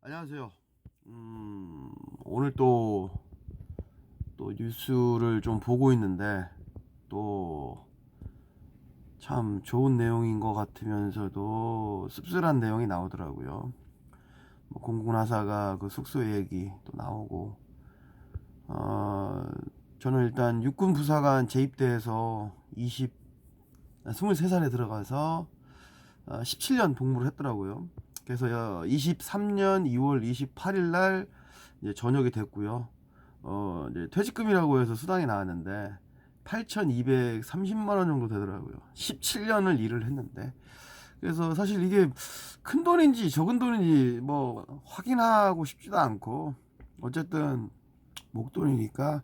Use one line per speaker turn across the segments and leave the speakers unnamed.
안녕하세요. 오늘 또 뉴스를 좀 보고 있는데 또 참 좋은 내용인 것 같으면서도 씁쓸한 내용이 나오더라고요. 뭐 공군하사가 그 숙소 얘기 또 나오고, 어, 저는 일단 육군 부사관 재입대해서 23살에 들어가서 17년 복무를 했더라고요. 그래서 23년 2월 28일 날 이제 전역이 됐고요. 이제 퇴직금이라고 해서 수당이 나왔는데 8,230만 원 정도 되더라고요. 17년을 일을 했는데. 그래서 사실 이게 큰 돈인지 적은 돈인지 뭐 확인하고 싶지도 않고, 어쨌든 목돈이니까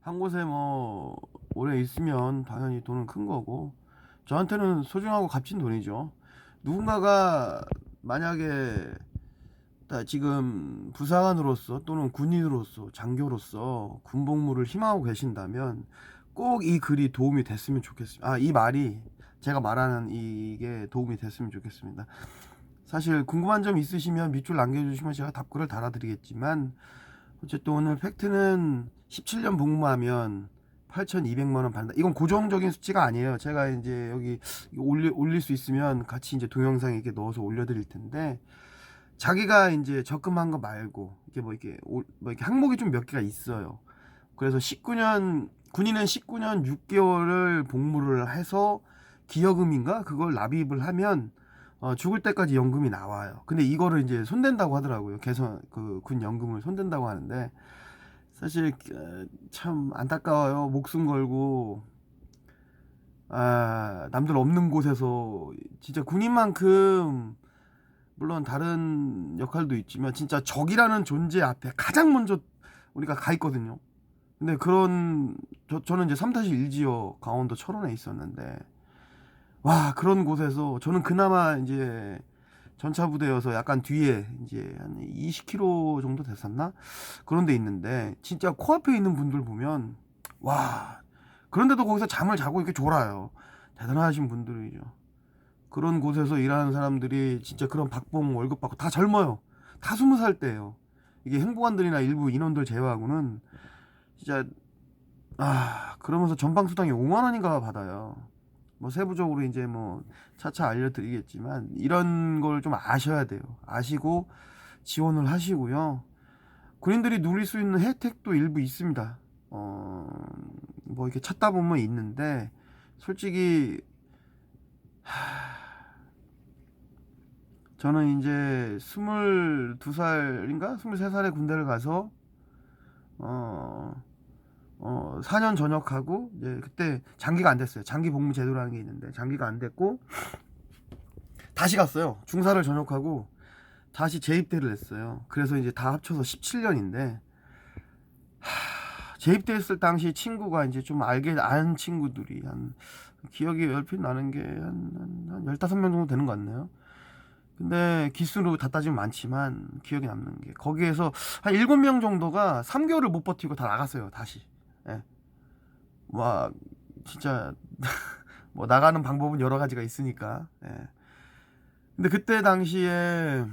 한 곳에 뭐 오래 있으면 당연히 돈은 큰 거고, 저한테는 소중하고 값진 돈이죠. 누군가가 만약에 지금 부사관으로서 또는 군인으로서 장교로서 군복무를 희망하고 계신다면 꼭 이 글이 도움이 됐으면 좋겠습니다. 이 말이, 제가 말하는 이게 도움이 됐으면 좋겠습니다. 사실 궁금한 점 있으시면 밑줄 남겨주시면 제가 답글을 달아드리겠지만, 어쨌든 오늘 팩트는 17년 복무하면 8,200만 원 받는다. 이건 고정적인 수치가 아니에요. 제가 이제 여기 올릴 수 있으면 같이 이제 동영상에 이렇게 넣어서 올려드릴 텐데, 자기가 이제 적금한 거 말고 이게 뭐 이렇게 항목이 좀 몇 개가 있어요. 그래서 19년 군인은 19년 6개월을 복무를 해서 기여금인가 그걸 납입을 하면 죽을 때까지 연금이 나와요. 근데 이거를 이제 손댄다고 하더라고요. 개선 그 군 연금을 손댄다고 하는데, 사실 참 안타까워요. 목숨 걸고 남들 없는 곳에서 진짜 군인만큼, 물론 다른 역할도 있지만 진짜 적이라는 존재 앞에 가장 먼저 우리가 가 있거든요. 근데 저는 이제 3-1지역 강원도 철원에 있었는데, 와, 그런 곳에서 저는 그나마 이제 전차 부대여서 약간 뒤에 이제 한 20km 정도 됐었나? 그런 데 있는데, 진짜 코앞에 있는 분들 보면, 와, 그런데도 거기서 잠을 자고 이렇게 졸아요. 대단하신 분들이죠. 그런 곳에서 일하는 사람들이 진짜 그런 박봉 월급 받고 다 젊어요. 다 20살 때예요. 이게 행보관들이나 일부 인원들 제외하고는 진짜, 그러면서 전방수당이 5만 원인가 받아요. 뭐 세부적으로 이제 뭐 차차 알려드리겠지만, 이런 걸 좀 아셔야 돼요. 아시고 지원을 하시고요. 군인들이 누릴 수 있는 혜택도 일부 있습니다. 뭐 이렇게 찾다 보면 있는데, 솔직히 저는 이제 22살인가 23살에 군대를 가서 어, 4년 전역하고, 이제 그때 장기가 안 됐어요. 장기 복무 제도라는 게 있는데 장기가 안 됐고 다시 갔어요. 중사를 전역하고 다시 재입대를 했어요. 그래서 이제 다 합쳐서 17년인데, 재입대했을 당시 친구가 이제 좀 알게 아는 친구들이 한, 기억이 얼핏 나는 게 한 15명 정도 되는 것 같네요. 근데 기수로 다 따지면 많지만 기억에 남는 게, 거기에서 한 7명 정도가 3개월을 못 버티고 다 나갔어요, 다시. 예. 막 진짜 뭐 나가는 방법은 여러 가지가 있으니까. 예. 근데 그때 당시에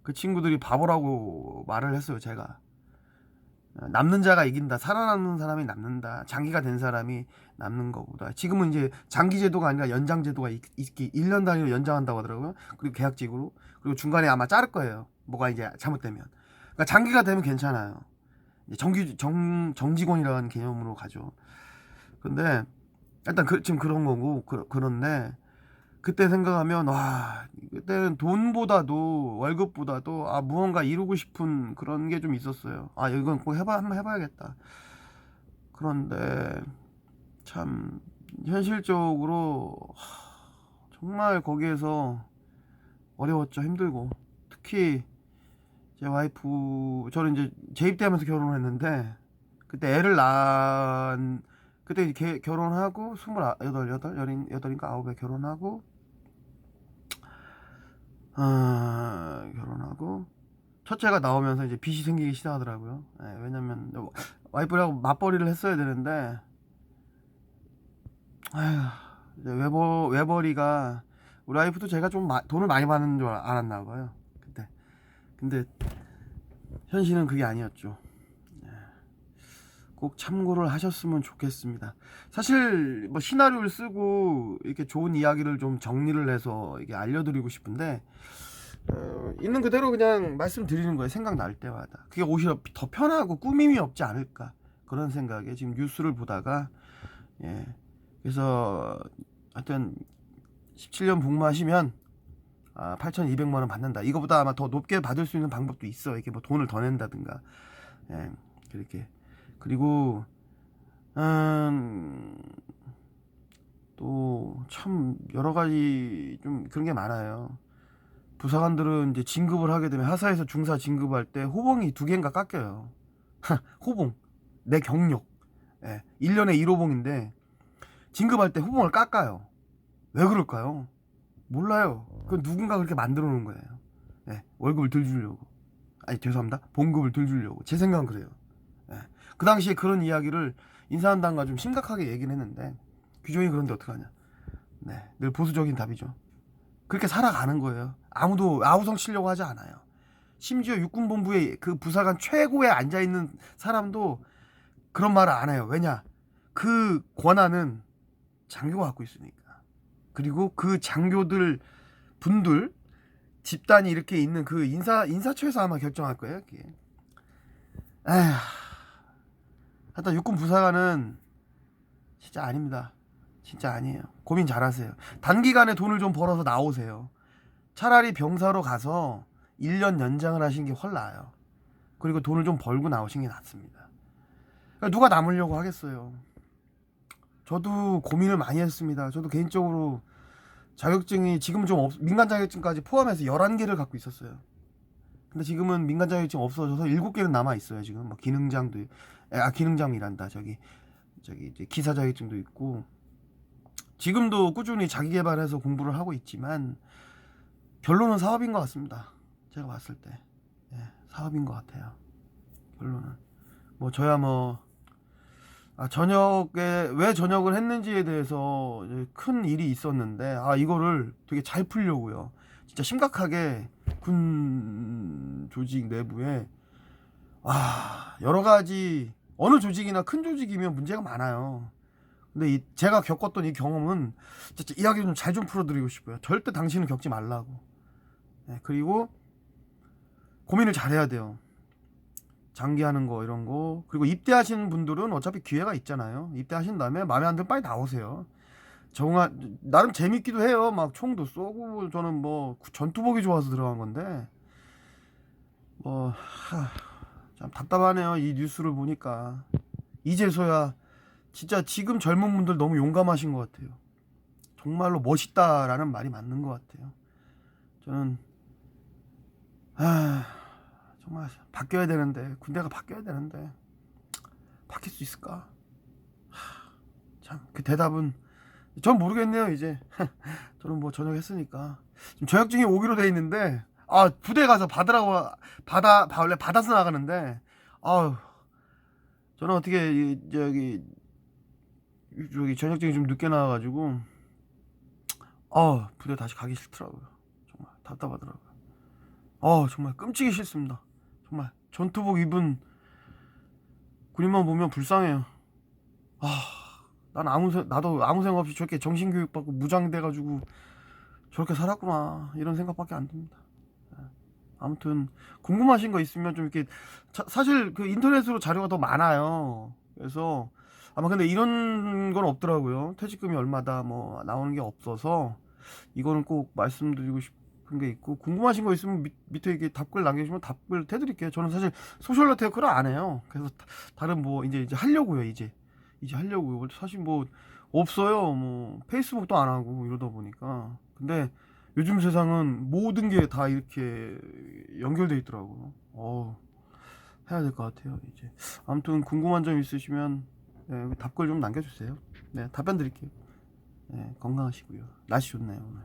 그 친구들이 바보라고 말을 했어요, 제가. 남는 자가 이긴다. 살아남는 사람이 남는다. 장기가 된 사람이 남는 거보다. 지금은 이제 장기 제도가 아니라 연장 제도가 있기, 1년 단위로 연장한다고 하더라고요. 그리고 계약직으로. 그리고 중간에 아마 자를 거예요. 뭐가 이제 잘못되면. 그러니까 장기가 되면 괜찮아요. 정직원이라는 개념으로 가죠. 근데 일단 지금 그런 거고, 그런데 그때 생각하면, 와, 그때는 돈보다도 월급보다도 무언가 이루고 싶은 그런 게 좀 있었어요. 이건 꼭 한번 해봐야겠다. 그런데 참 현실적으로 정말 거기에서 어려웠죠. 힘들고. 특히 제 와이프, 저는 이제 재입대하면서 결혼을 했는데, 그때 그때 결혼하고 28인가 9에 결혼하고, 결혼하고 첫째가 나오면서 이제 빚이 생기기 시작하더라고요. 왜냐면 와이프랑 맞벌이를 했어야 되는데, 아휴, 이제 외벌이가 우리 와이프도 제가 좀 돈을 많이 받는 줄 알았나 봐요 그때. 근데 현실은 그게 아니었죠. 꼭 참고를 하셨으면 좋겠습니다. 사실 뭐 시나리오를 쓰고 이렇게 좋은 이야기를 좀 정리를 해서 이게 알려드리고 싶은데 있는 그대로 그냥 말씀드리는 거예요. 생각날 때마다. 그게 오히려 더 편하고 꾸밈이 없지 않을까 그런 생각에 지금 뉴스를 보다가 예. 그래서 하여튼 17년 복무하시면 8,200만원 받는다. 이거보다 아마 더 높게 받을 수 있는 방법도 있어. 이렇게 뭐 돈을 더 낸다든가. 예. 그렇게. 그리고 또 참 여러 가지 좀 그런 게 많아요. 부사관들은 이제 진급을 하게 되면 하사에서 중사 진급할 때 호봉이 2개인가 깎여요. 호봉. 내 경력. 예. 1년에 1호봉인데 진급할 때 호봉을 깎아요. 왜 그럴까요? 몰라요. 그건 누군가 그렇게 만들어 놓은 거예요. 예. 월급을 덜 주려고. 아니 죄송합니다. 봉급을 덜 주려고. 제 생각은 그래요. 예. 그 당시에 그런 이야기를 인사한단과 좀 심각하게 얘기를 했는데 규정이 그런데 어떡하냐. 네, 늘 보수적인 답이죠. 그렇게 살아가는 거예요. 아무도 아우성 치려고 하지 않아요. 심지어 육군본부의 그 부사관 최고에 앉아있는 사람도 그런 말을 안 해요. 왜냐? 그 권한은 장교가 갖고 있으니까. 그리고 그 장교들 분들 집단이 이렇게 있는 그 인사처에서 아마 결정할 거예요. 그게. 에휴. 하여튼 육군 부사관은 진짜 아닙니다. 진짜 아니에요. 고민 잘하세요. 단기간에 돈을 좀 벌어서 나오세요. 차라리 병사로 가서 1년 연장을 하신 게 훨 나아요. 그리고 돈을 좀 벌고 나오신 게 낫습니다. 그러니까 누가 남으려고 하겠어요. 저도 고민을 많이 했습니다. 저도 개인적으로 자격증이 지금 좀 민간 자격증까지 포함해서 11개를 갖고 있었어요. 근데 지금은 민간 자격증 없어져서 7개는 남아 있어요. 지금 뭐 기능장도 기능장이란다. 저기 이제 기사 자격증도 있고 지금도 꾸준히 자기 개발해서 공부를 하고 있지만 결론은 사업인 것 같습니다. 제가 봤을 때 사업인 것 같아요. 결론은 뭐 저야 뭐 저녁에 왜 전역을 했는지에 대해서 큰 일이 있었는데 이거를 되게 잘 풀려고요. 진짜 심각하게 군 조직 내부에 여러 가지 어느 조직이나 큰 조직이면 문제가 많아요. 근데 제가 겪었던 이 경험은 진짜 이야기 좀 잘 좀 풀어드리고 싶어요. 절대 당신은 겪지 말라고. 그리고 고민을 잘해야 돼요. 장기하는 거 이런 거. 그리고 입대하시는 분들은 어차피 기회가 있잖아요. 입대하신 다음에 마음에 안 들면 빨리 나오세요. 나름 재밌기도 해요. 막 총도 쏘고 저는 뭐 전투복이 좋아서 들어간 건데 참 답답하네요. 이 뉴스를 보니까 이제서야 진짜 지금 젊은 분들 너무 용감하신 것 같아요. 정말로 멋있다라는 말이 맞는 것 같아요. 저는 정말 바뀌어야 되는데 군대가 바뀌어야 되는데 바뀔 수 있을까? 참 그 대답은 전 모르겠네요. 이제 저는 뭐 전역했으니까 지금 전역증이 오기로 돼 있는데 부대 가서 받으라고 원래 받아서 나가는데 저는 어떻게 저기 전역증이 좀 늦게 나와가지고 부대 다시 가기 싫더라고요. 정말 답답하더라고요. 정말 끔찍이 싫습니다. 정말 전투복 입은 군인만 보면 불쌍해요. 나도 아무 생각 없이 저렇게 정신교육 받고 무장돼가지고 저렇게 살았구나 이런 생각밖에 안 듭니다. 아무튼 궁금하신 거 있으면 좀 이렇게 사실 그 인터넷으로 자료가 더 많아요. 그래서 아마 근데 이런 건 없더라고요. 퇴직금이 얼마다 뭐 나오는 게 없어서 이거는 꼭 말씀드리고 싶은 게 있고 궁금하신 거 있으면 밑에 이렇게 답글 남겨주시면 답글 해드릴게요. 저는 사실 소셜 네트워크를 안 해요. 그래서 다른 뭐 이제 하려고요. 이제 하려고요. 사실 뭐 없어요. 뭐 페이스북도 안 하고 이러다 보니까. 근데 요즘 세상은 모든 게 다 이렇게 연결돼 있더라고요. 해야 될 것 같아요. 이제 아무튼 궁금한 점 있으시면 답글 좀 남겨주세요. 네, 답변 드릴게요. 건강하시고요. 날씨 좋네요 오늘.